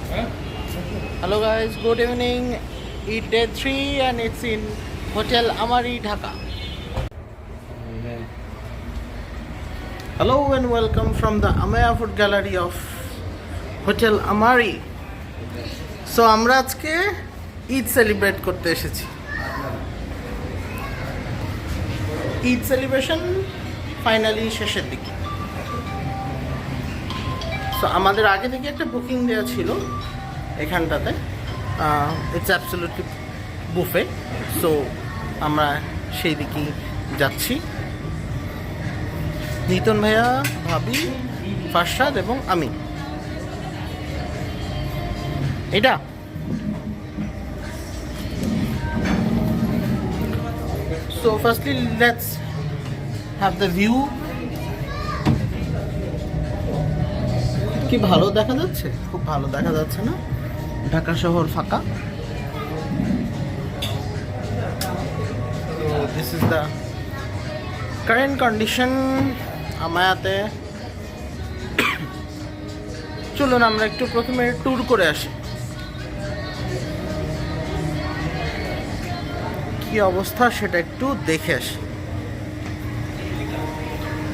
Hello guys, good evening. Eat day 3 and it's in Hotel Amari, Dhaka. Hello and welcome from the Amaya Food Gallery of Hotel Amari. So আমরা আজকে Eid celebrate করতে এসেছি। Eid celebration finally শেষের দিকে। So আমাদের আগে থেকে একটা বুকিং দেওয়া ছিল এখানটাতে। It's absolutely buffet. সো আমরা সেই দিকেই যাচ্ছি। নিতন ভাইয়া, ভাবি, ফারশাদ এবং আমি। এটা so firstly let's have the view. কি ভালো দেখা যাচ্ছে, খুব ভালো দেখা যাচ্ছে না? ঢাকা শহর ফাঁকা। This is the current condition আমায়াতে। চলুন আমরা একটু প্রথমে ট্যুর করে আসি, কি অবস্থা সেটা একটু দেখে আসি।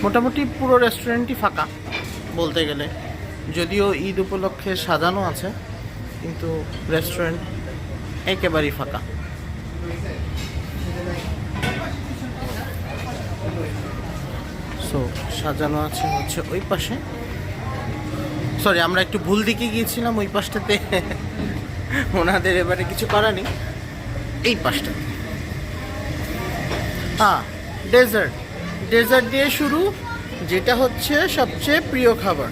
মোটামুটি পুরো রেস্টুরেন্টই ফাঁকা বলতে গেলে, যদিও ঈদ উপলক্ষে সাজানো আছে, কিন্তু রেস্টুরেন্ট একেবারেই ফাঁকা। সো সাজানো আছে হচ্ছে ওই পাশে। সরি, আমরা একটু ভুল দিকে গিয়েছিলাম ওই পাশটাতে। ওনাদের এবারে কিছু করার নেই, এই পাশটাতে। হ্যাঁ, ডেজার্ট ডেজার্ট দিয়ে শুরু, যেটা হচ্ছে সবচেয়ে প্রিয় খাবার।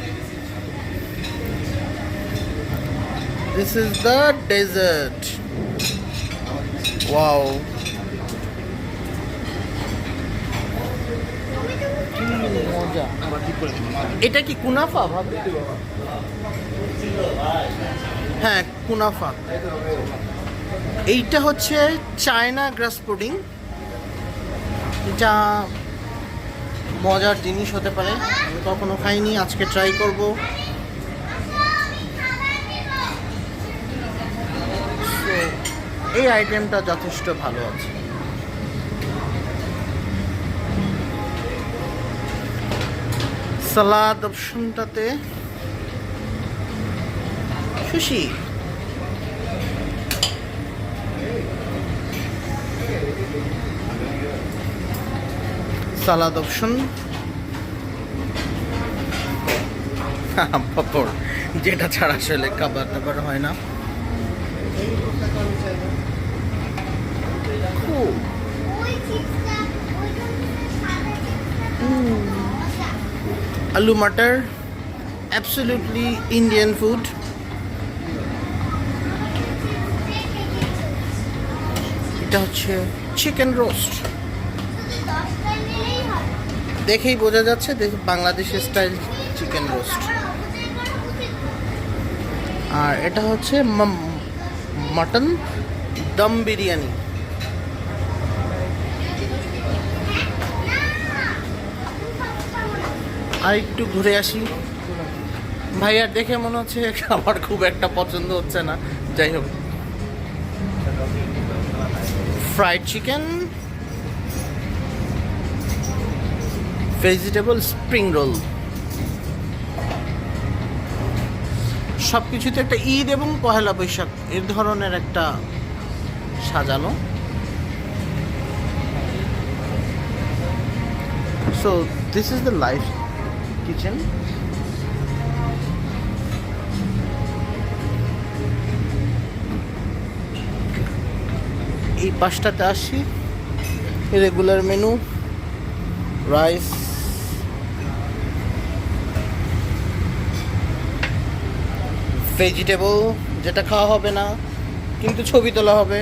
This is the dessert. Wow. কি মজা। এটা কি কুনাফা ভাবে? হ্যাঁ, কুনাফা। এইটা হচ্ছে চায়না গ্রাস পুডিং। এটা মজার জিনিস হতে পারে, আমি কখনো খাইনি, আজকে ট্রাই করব। এই আইটেমটা যথেষ্ট ভালো আছে। সালাদ অপশনটাতে সুশি, সালাদ অপশন, পাপড়, যেটা ছাড়া আসলে খাবার দাবার হয় না। আলু মটর, অ্যাবসলিউটলি ইন্ডিয়ান ফুড। এটা হচ্ছে চিকেন রোস্ট, দেখেই বোঝা যাচ্ছে বাংলাদেশি স্টাইল চিকেন রোস্ট। আর এটা হচ্ছে মটন দম বিরিয়ানি। আর একটু ঘুরে আসি। ভাইয়ার দেখে মনে হচ্ছে আমার খুব একটা পছন্দ হচ্ছে না, যাই হোক। Fried chicken, vegetable spring roll, সব কিছুতে একটা ঈদ এবং পহেলা বৈশাখ এর ধরনের একটা সাজানো। So this is the life kitchen. এই পাশটাতে আসি, রেগুলার মেনু, রাইস, ভেজিটেবল যেটা খাওয়া হবে না কিন্তু ছবি তোলা হবে,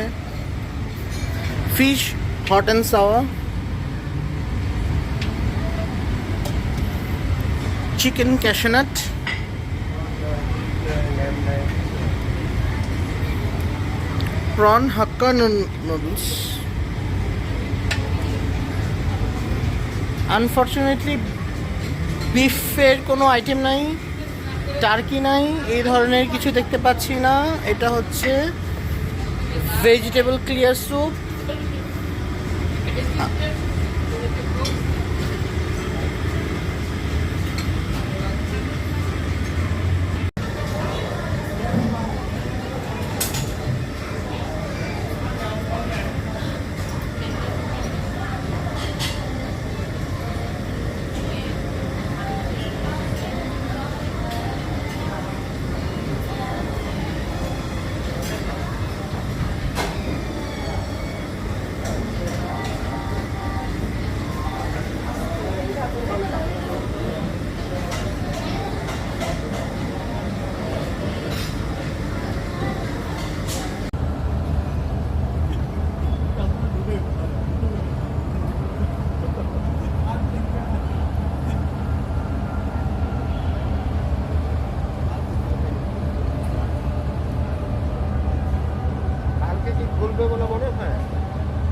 fish hot and sour, chicken cashew nut, prawn hakka noodles. Unfortunately বিফের কোনো আইটেম নাই, টার্কি নাই, এই ধরনের কিছু দেখতে পাচ্ছি না। এটা হচ্ছে ভেজিটেবল ক্লিয়ার স্যুপ।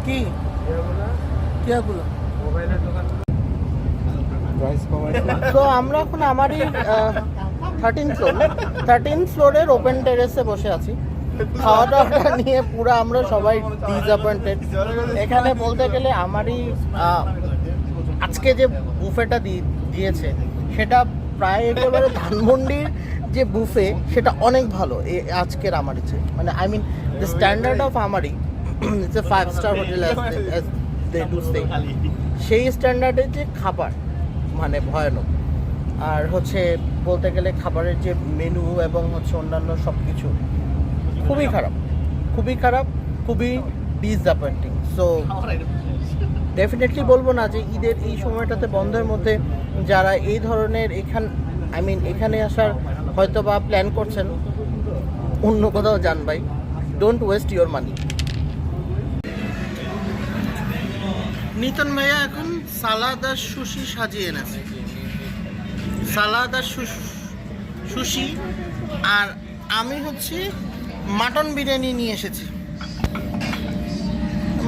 কি কিয়াগুলো তো আমরা এখন আমারই 13 ফ্লোরের ওপেন টেরেসে বসে আছি। খাওয়া দাওয়াটা নিয়ে পুরো আমরা সবাই ডিসঅ্যাপয়েন্টেড। এখানে বলতে গেলে আমারই আজকে যে বুফেটা দিয়েছে সেটা প্রায় একেবারে ধানমন্ডির যে বুফে সেটা অনেক ভালো। আজকের আমারই চেয়ে, মানে I mean the standard of আমারই, it's a 5 star hotel as they do say. সেই স্ট্যান্ডার্ডের যে খাবার মানে ভয়ানক। আর হচ্ছে বলতে গেলে খাবারের যে মেনু এবং হচ্ছে অন্যান্য সব কিছু খুবই খারাপ, খুবই ডিসঅ্যাপয়েন্টিং। সো ডেফিনেটলি বলবো না যে ঈদের এই সময়টাতে বন্ধের মধ্যে যারা এই ধরনের এখানে আসার হয়তো বা প্ল্যান করছেন, অন্য কোথাও যান ভাই, ডোন্ট ওয়েস্ট ইওর মানি। নিতন ভাইয়া এখন সালাদ আর সুশি সাজিয়ে এনেছে। সালাদ আর সুশি, আর আমি হচ্ছে মাটন বিরিয়ানি নিয়ে এসেছি।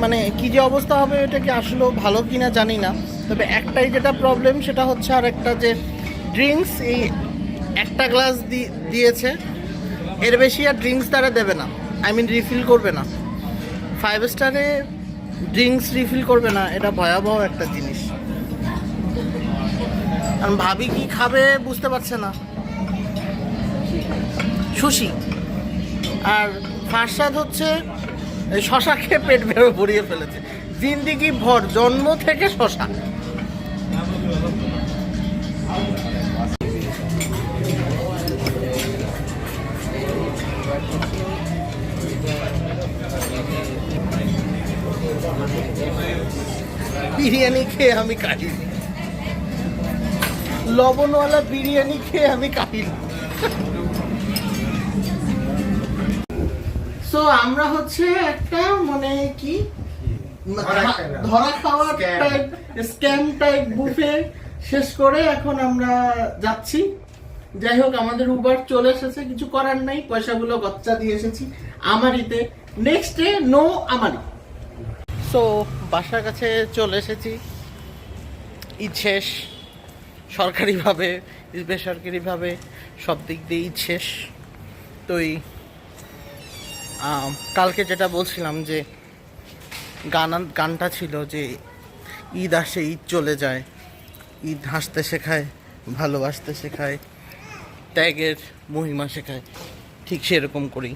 মানে কি যে অবস্থা হবে এটা কি আসলেও ভালো কিনা জানি না, তবে একটাই যেটা প্রবলেম সেটা হচ্ছে আর একটা যে ড্রিঙ্কস এই একটা গ্লাস দিয়েছে, এর বেশি আর ড্রিঙ্কস তারা দেবে না, রিফিল করবে না। 5 স্টারে ড্রিঙ্কস রিফিল করবে না, এটা ভয়াবহ একটা জিনিস। আর ভাবি কি খাবে বুঝতে পারছে না। সুশি আর ফারসাদ হচ্ছে শশা খেয়ে পেট ভরিয়ে ফেলেছে, জিন্দিগি ভর জন্ম থেকে শশা। বিরিয়ানি খেয়ে আমি কাহিল, লবণওয়ালা বিরিয়ানি খেয়ে আমি কাহিল। সো আমরা হচ্ছে একটা মানে কি ধরা খাওয়ার টাইপ স্ক্যাম টাইপ বুফে শেষ করে এখন আমরা যাচ্ছি। যাই হোক, আমাদের উবার চলে এসেছে, কিছু করার নাই, পয়সাগুলো গচ্চা দিয়ে এসেছি আমারিতে। নেক্সট ডে নো আমারি। সো বাসার কাছে চলে এসেছি, ঈদ শেষ, সরকারিভাবে বেসরকারিভাবে সব দিক দিয়ে ঈদ শেষ। তো কালকে যেটা বলছিলাম যে গানটা ছিল যে ঈদ আসে ঈদ চলে যায়, ঈদ হাসতে শেখায়, ভালোবাসতে শেখায়, ত্যাগের মহিমা শেখায়, ঠিক সেরকম করেই